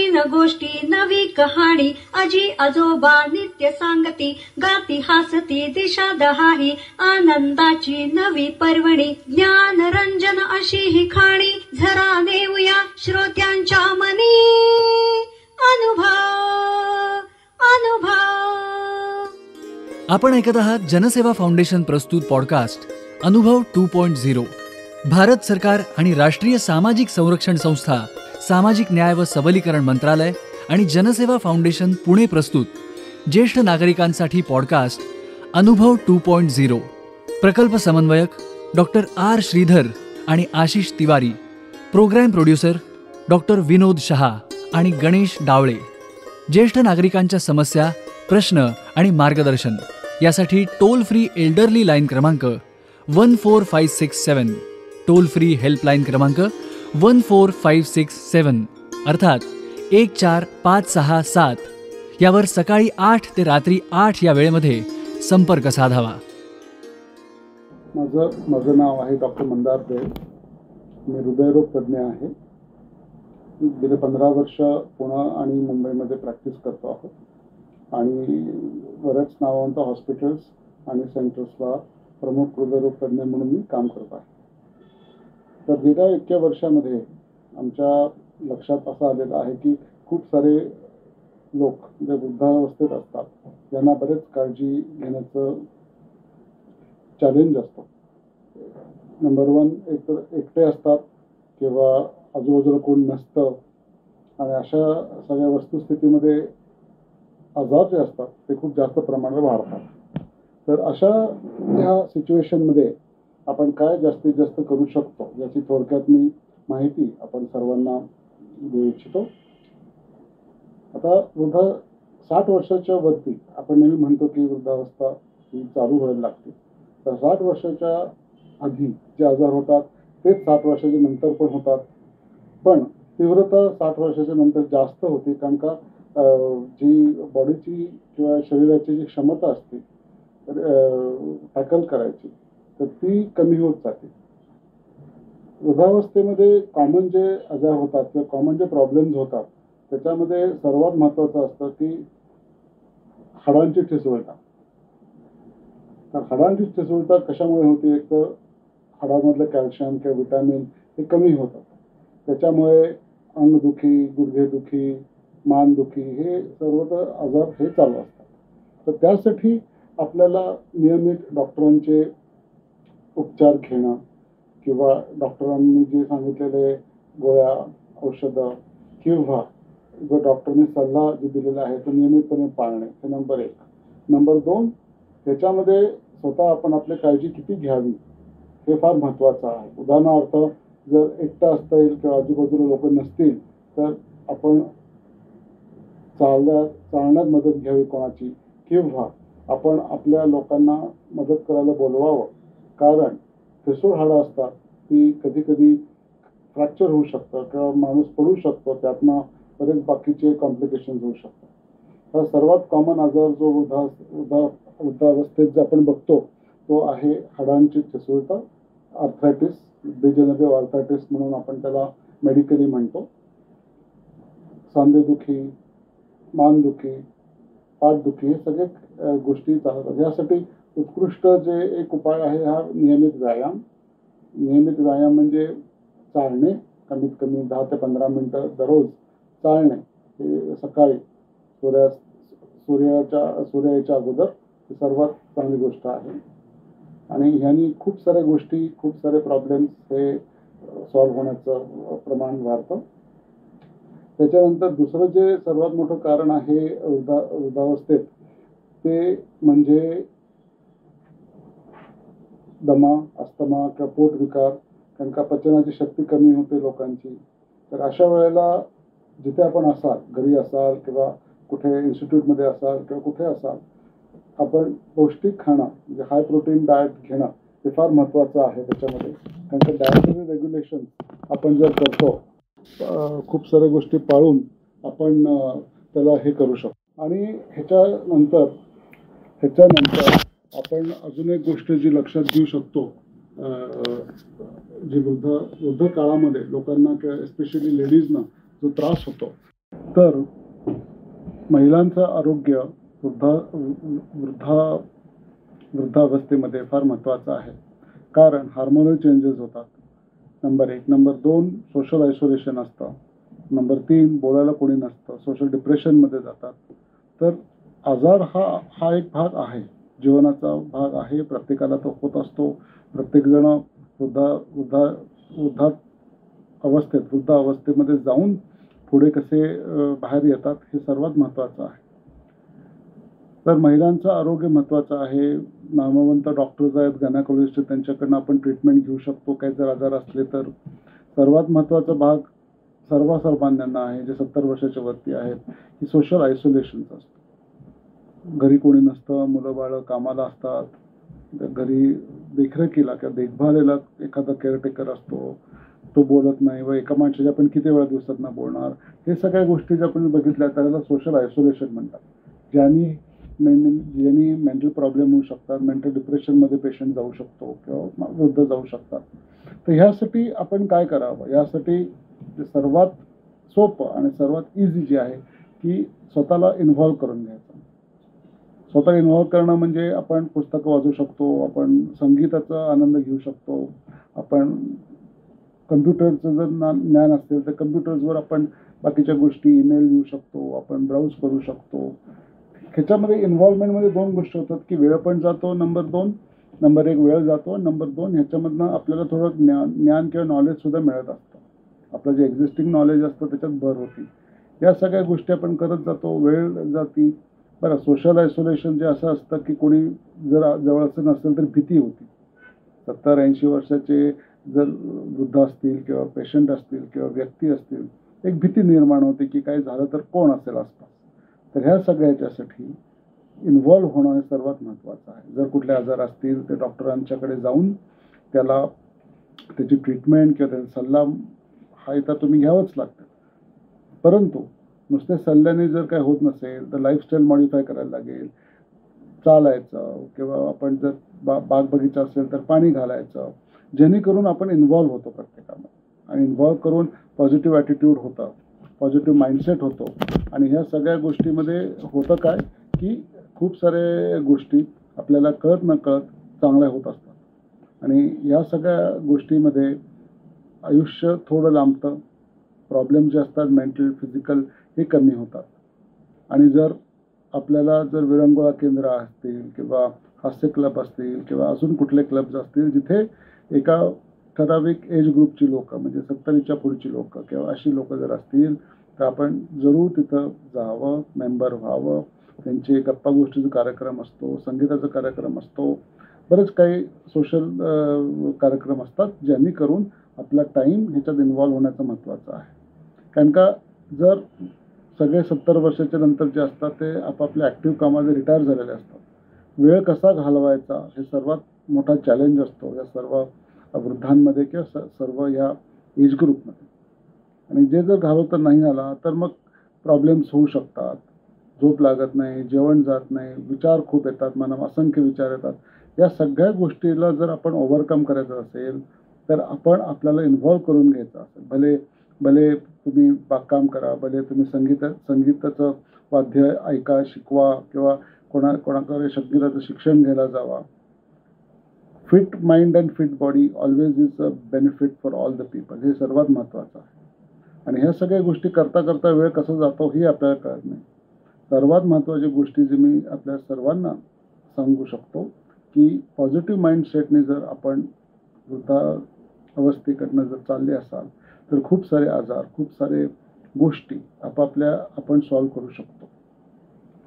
नवीन गोष्टी नवी कहाणी आजी आजोबा नित्य सांगती गाती हसती दिशा दहाही आनंदाची नवी पर्वणी ज्ञान रंजन अशी ही खाणी झरा नेऊया श्रोत्यांच्या मनी अनुभव अनुभव। आपण ऐकत आहात जनसेवा फाउंडेशन प्रस्तुत पॉडकास्ट अनुभव 2.0। भारत सरकार आणि राष्ट्रीय सामाजिक संरक्षण संस्था, सामाजिक न्याय व सबलीकरण मंत्रालय आणि जनसेवा फाउंडेशन पुणे प्रस्तुत ज्येष्ठ नागरिकांसाठी पॉडकास्ट अनुभव 2.0। प्रकल्प समन्वयक डॉक्टर आर श्रीधर आणि Ashish Tiwari, programme producer doctor Vinod Shah आणि गणेश डावळे। ज्येष्ठ नागरिकांच्या समस्या, प्रश्न आणि मार्गदर्शन यासाठी टोल फ्री एल्डरली लाईन क्रमांक 14567, टोल फ्री हेल्पलाईन क्रमांक 14567 अर्थात 14567 यावर सकाळी 8 ते रात्री 8 या वेळेमध्ये संपर्क साधावा। माझं नाव आहे डॉक्टर मंदार देव। मी हृदयरोग तज्ज्ञ आहे। गेले 15 वर्ष पुणे आणि मुंबईमध्ये प्रॅक्टिस करतो आहोत आणि बऱ्याच नामवंत हॉस्पिटल्स आणि सेंटर्सला प्रमुख हृदयरोग तज्ज्ञ म्हणून मी काम करत आहे। तर गेल्या इतक्या वर्षामध्ये आमच्या लक्षात असं आलेलं आहे की खूप सारे लोक जे वृद्धावस्थेत असतात त्यांना बरेच काळजी घेण्याचं चॅलेंज असतं। नंबर 1, एकतर एकटे असतात किंवा आजूबाजूला कोण नसतं आणि अशा सगळ्या वस्तुस्थितीमध्ये आजार जे असतात ते खूप जास्त प्रमाणात वाढतात। तर अशा ह्या सिच्युएशनमध्ये आपण काय जास्तीत जास्त करू शकतो याची थोडक्यात मी माहिती आपण सर्वांना देऊ इच्छितो। आता 60 वर्षाच्या वरती आपण नेहमी म्हणतो की वृद्धावस्था ही चालू व्हायला लागते। तर 60 वर्षाच्या आधी जे आजार होतात तेच 60 वर्षाच्या नंतर पण होतात, पण तीव्रता 60 वर्षाच्या नंतर जास्त होते, कारण का जी बॉडीची किंवा शरीराची जी क्षमता असते टॅकल करायची तर ती कमी होत जाते। वृद्धावस्थेमध्ये कॉमन जे आजार होतात किंवा कॉमन जे प्रॉब्लेम्स होतात त्याच्यामध्ये सर्वात महत्त्वाचं असतं की हाडांची ठिसूळता। तर हाडांची ठिसूळता कशामुळे होते? एक तर हाडामधलं कॅल्शियम किंवा विटॅमिन हे कमी होतात, त्याच्यामुळे अंगदुखी, गुडघेदुखी, मानदुखी हे सर्व आजार हे चालू असतात। तर त्यासाठी आपल्याला नियमित डॉक्टरांचे उपचार घेणं किंवा डॉक्टरांनी जे सांगितलेले गोळ्या, औषधं किंवा डॉक्टरने सल्ला जे दिलेला आहे तो नियमितपणे पाळणे हे नंबर 1। नंबर 2, त्याच्यामध्ये स्वतः आपण आपली काळजी किती घ्यावी हे फार महत्त्वाचं आहे। उदाहरणार्थ जर एकटा असता येईल किंवा आजूबाजूला लोक नसतील तर आपण चालण्यात मदत घ्यावी कोणाची, किंवा आपण आपल्या लोकांना मदत करायला बोलवावं, कारण ठिसूळ हाडं असतात ती कधी कधी फ्रॅक्चर होऊ शकतं किंवा माणूस पडू शकतो, त्यातनं बरेच बाकीचे कॉम्प्लिकेशन्स होऊ शकतात। हा सर्वात कॉमन आजार जो वृद्धावस्थेत जे आपण बघतो तो आहे हाडांची ठिसूळता, आर्थरायटिस, डिजेनरेटिव्ह आर्थरायटिस म्हणून आपण त्याला मेडिकली म्हणतो। सांधेदुखी, मानदुखी, पाठदुखी हे सगळे गोष्टी चालतात। यासाठी उत्कृष्ट जे एक उपाय आहे हा नियमित व्यायाम। नियमित व्यायाम म्हणजे चालणे, कमीत कमी 10 ते 15 मिनिटं दररोज चालणे हे सकाळी सूर्याच्या अगोदर ही सर्वात चांगली गोष्ट आहे आणि ह्यानी खूप साऱ्या गोष्टी, खूप सारे प्रॉब्लेम्स हे सॉल्व्ह होण्याचं प्रमाण वाढतं। त्याच्यानंतर दुसरं जे सर्वात मोठं कारण आहे वृद्धावस्थेत ते म्हणजे दमा, अस्थमा किंवा पोटविकार, कारण का पचनाची शक्ती कमी होते लोकांची। तर अशा वेळेला जिथे आपण असाल, घरी असाल किंवा कुठे इन्स्टिट्यूटमध्ये असाल किंवा कुठे असाल, आपण पौष्टिक खाणं म्हणजे हाय प्रोटीन डाएट घेणं हे फार महत्त्वाचं आहे त्याच्यामध्ये, कारण का डायटरी रेग्युलेशन आपण जर करतो खूप साऱ्या गोष्टी पाळून आपण त्याला हे करू शकतो। आणि ह्याच्यानंतर आपण अजून एक गोष्ट जी लक्षात घेऊ शकतो, जी वृद्ध काळामध्ये लोकांना किंवा एस्पेशली लेडीजना जो त्रास होतो तर महिलांचं आरोग्य वृद्धावस्थेमध्ये फार महत्त्वाचं आहे, कारण हार्मोनल चेंजेस होतात. नंबर 1. नंबर 2, सोशल आयसोलेशन असतं. नंबर 3, बोलायला कोणी नसतं, सोशल डिप्रेशनमध्ये जातात. तर आजार हा एक भाग आहे, जीवनाचा भाग आहे, प्रत्येकाला तो होत असतो. प्रत्येकजण वृद्ध अवस्थेमध्ये जाऊन पुढे कसे बाहेर येतात हे सर्वात महत्त्वाचं आहे. तर भाईलांचं आरोग्य महत्त्वाचं आहे. नामवंत डॉक्टर्स आहेत, गायनेकोलॉजिस्ट, त्यांच्याकडनं आपण ट्रीटमेंट घेऊ शकतो काही जर आजार असले तर. सर्वात महत्त्वाचा भाग सर्वसामान्यांना आहे, जे 70 वर्षाच्या वरती आहेत, की सोशल आयसोलेशनचं असतं. घरी कोणी नसतं, मुलं बाळं कामाला असतात, घरी देखरेखीला किंवा देखभालीला एखादा केअरटेकर असतो, तो बोलत नाही व एका माणसाशी आपण किती वेळा दिवसातनं बोलणार. हे सगळ्या गोष्टी जर आपण बघितल्या त्याला सोशल आयसोलेशन म्हणतात. ज्यांनी मेंटल प्रॉब्लेम होऊ शकतात, मेंटल डिप्रेशनमध्ये पेशंट जाऊ शकतो किंवा वृद्ध जाऊ शकतात. तर ह्यासाठी आपण काय करावं, यासाठी सर्वात सोपं आणि सर्वात इझी जे आहे की स्वतःला इन्व्हॉल्व करून घ्यायचं. स्वतः इन्व्हॉल्व करणं म्हणजे आपण पुस्तकं वाचू शकतो, आपण संगीताचा आनंद घेऊ शकतो, आपण कम्प्युटरचं जर ज्ञान असेल तर कम्प्युटर्सवर आपण बाकीच्या गोष्टी ईमेल लिहू शकतो, आपण ब्राउज करू शकतो. ह्याच्यामध्ये इन्व्हॉल्वमेंटमध्ये 2 गोष्टी होतात की वेळ पण जातो, नंबर 1 वेळ जातो, नंबर 2 ह्याच्यामधनं आपल्याला थोडं ज्ञान किंवा नॉलेजसुद्धा मिळत असतं. आपलं जे एक्झिस्टिंग नॉलेज असतं त्याच्यात भर होती. या सगळ्या गोष्टी आपण करत जातो, वेळ जाती. बरं, सोशल आयसोलेशन जे असं असतं की कोणी जर जवळचं नसेल तर भीती होती. 70-80 वर्षाचे जर वृद्ध असतील किंवा पेशंट असतील किंवा व्यक्ती असतील, एक भीती निर्माण होते की काही झालं तर कोण असेल आसपास. तर ह्या सगळ्याच्यासाठी इन्व्हॉल्व होणं हे सर्वात महत्त्वाचं आहे. जर कुठले आजार असतील तर डॉक्टरांच्याकडे जाऊन त्याला त्याची ट्रीटमेंट किंवा त्याचा सल्ला हा इथं तुम्ही घ्यावंच लागतं. परंतु नुसते सल्ल्याने जर काही होत नसेल तर लाईफस्टाईल मॉडिफाय करायला लागेल. चालायचं किंवा आपण जर बाग बगीचा असेल तर पाणी घालायचं, जेणेकरून आपण इन्व्हॉल्व होतो प्रत्येकामध्ये. आणि इन्व्हॉल्व करून पॉझिटिव्ह ॲटिट्यूड होतं, पॉझिटिव्ह माइंडसेट होतो. आणि ह्या सगळ्या गोष्टीमध्ये होतं काय की खूप साऱ्या गोष्टी आपल्याला कळत नकळत चांगल्या होत असतात. आणि या सगळ्या गोष्टीमध्ये आयुष्य थोडं लांबतं. प्रॉब्लेम जे असतात मेंटल, फिजिकल हे कमी होतात. आणि जर आपल्याला जर विरंगुळा केंद्र असतील किंवा हास्य क्लब असतील किंवा अजून कुठले क्लब्स असतील जिथे एका ठराविक एज ग्रुपची लोकं म्हणजे 70च्या पुढची लोकं किंवा अशी लोकं जर असतील तर आपण जरूर तिथं जावं, मेंबर व्हावं. त्यांचे गप्पा गोष्टीचा कार्यक्रम असतो, संगीताचा कार्यक्रम असतो, बरेच काही सोशल कार्यक्रम असतात, ज्यांनी करून आपला टाईम ह्याच्यात इन्व्हॉल्व होण्याचं महत्त्वाचं आहे. कारण का जर सगळे 70 वर्षाच्या नंतर जे असतात ते आपापल्या ॲक्टिव्ह कामामध्ये रिटायर झालेले असतात. वेळ कसा घालवायचा हे सर्वात मोठा चॅलेंज असतो या सर्व वृद्धांमध्ये किंवा सर्व या एज ग्रुपमध्ये. आणि जे जर घालवता नाही आला तर मग प्रॉब्लेम्स होऊ शकतात. झोप लागत नाही, जेवण जात नाही, विचार खूप येतात, मनात असंख्य विचार येतात. या सगळ्या गोष्टीला जर आपण ओव्हरकम करायचं असेल तर आपण आपल्याला इन्व्हॉल्व करून घ्यायचं असेल. भले तुम्ही बागकाम करा, भले तुम्ही संगीताचं वाद्य ऐका, शिकवा किंवा कोणाकडे संगीताचं शिक्षण घ्यायला जावा. Fit mind and fit body always is a benefit for all the people. हे सर्वात महत्त्वाचं आहे. आणि ह्या सगळ्या गोष्टी करता करता वेळ कसा जातो हे आपल्याला कळत नाही. सर्वात महत्त्वाची गोष्टी जी मी आपल्या सर्वांना सांगू शकतो की पॉझिटिव्ह माइंडसेटने जर आपण वृद्धावस्थेकडनं जर चालले असाल तर खूप सारे आजार, खूप सारे गोष्टी आपण सॉल्व्ह करू शकतो.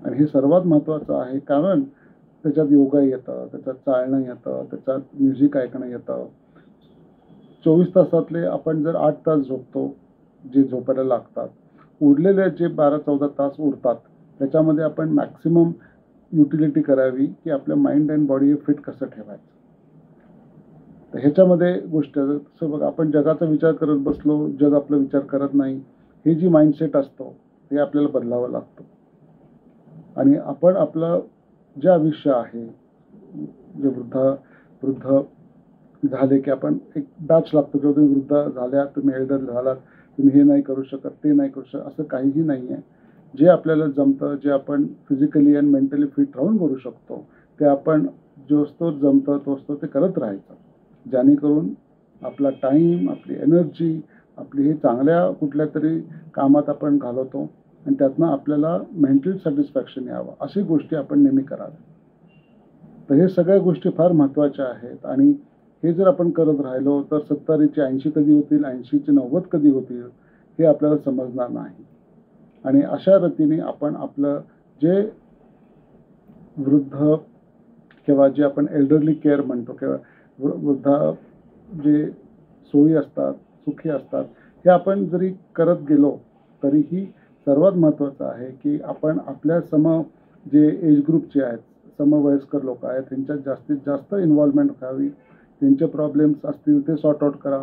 आणि हे सर्वात महत्त्वाचं आहे, कारण त्याच्यात योगा येतं, त्याच्यात चालणं येतं, त्याच्यात म्युझिक ऐकणं येतं. 24 तासातले आपण जर 8 तास झोपतो, जे झोपायला लागतात, उरलेले जे 12-14 तास उरतात त्याच्यामध्ये आपण मॅक्सिमम युटिलिटी करावी की आपल्या माइंड अँड बॉडी फिट कसं ठेवायचं. तर ह्याच्यामध्ये गोष्ट जसं बघा, आपण जगाचा विचार करत बसलो, जग आपला विचार करत नाही. हे जी माइंडसेट असतो हे आपल्याला बदलावं लागतं. आणि आपण आपलं जे आयुष्य आहे, जे वृद्ध झाले की आपण एक बॅच लागतो किंवा तुम्ही वृद्ध झाल्या, तुम्ही एल्डर झालात तुम्ही हे नाही करू शकत, ते नाही करू शकत, असं काहीही नाही आहे. जे आपल्याला जमतं, जे आपण फिजिकली आणि मेंटली फिट राहून करू शकतो, ते आपण जोस्तोवर जमतं तोस्तोवर ते करत राहायचं, जेणेकरून आपला टाईम, आपली एनर्जी, आपली ही चांगल्या कुठल्या तरी कामात आपण घालवतो आणि त्यातनं आपल्याला मेंटल सॅटिस्फॅक्शन यावं, अशी गोष्टी आपण नेहमी कराव्या. तर हे सगळ्या गोष्टी फार महत्त्वाच्या आहेत आणि हे जर आपण करत राहिलो तर 70चे 80 कधी होतील, 80चे 90 कधी होतील हे आपल्याला समजणार नाही. आणि अशा रीतीने आपण आपलं जे वृद्ध किंवा जे आपण एल्डरली केअर म्हणतो किंवा वृद्धा जे सोयी असतात, सुखी असतात, हे आपण जरी करत गेलो तरीही सर्वात महत्त्वाचं आहे की आपण आपल्या जे एज ग्रुपचे आहेत, समवयस्कर लोक आहेत, त्यांच्यात जास्तीत जास्त इन्व्हॉल्वमेंट व्हावी. त्यांचे प्रॉब्लेम्स असतील ते सॉर्ट आउट करा,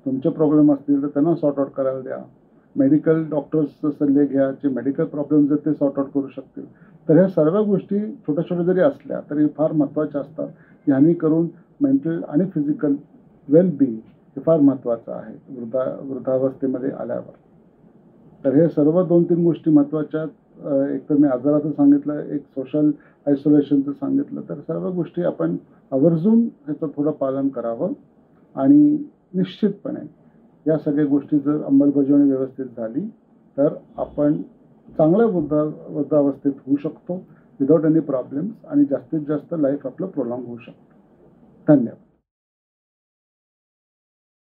तुमचे प्रॉब्लेम असतील तर त्यांना सॉर्ट आउट करायला द्या. मेडिकल डॉक्टर्सचे सल्ले घ्या, जे मेडिकल प्रॉब्लेम्स आहेत ते सॉर्ट आउट करू शकतील. तर ह्या सर्व गोष्टी छोट्या छोट्या जरी असल्या तरी फार महत्त्वाच्या असतात. ह्यानी करून मेंटल आणि फिजिकल वेलबिंग हे फार महत्त्वाचं आहे वृद्धावस्थेमध्ये आल्यावर. तर हे सर्व 2-3 गोष्टी महत्त्वाच्या. एक तर मी आजाराचं सांगितलं, एक सोशल आयसोलेशनचं सांगितलं. तर सर्व गोष्टी आपण आवर्जून ह्याचं थोडं पालन करावं आणि निश्चितपणे या सगळ्या गोष्टी जर अंमलबजावणी व्यवस्थित झाली तर आपण चांगल्या वृद्धावस्थेत होऊ शकतो विदाऊट एनी प्रॉब्लेम्स आणि जास्तीत जास्त लाईफ आपलं प्रोलॉंग होऊ शकतं. धन्यवाद.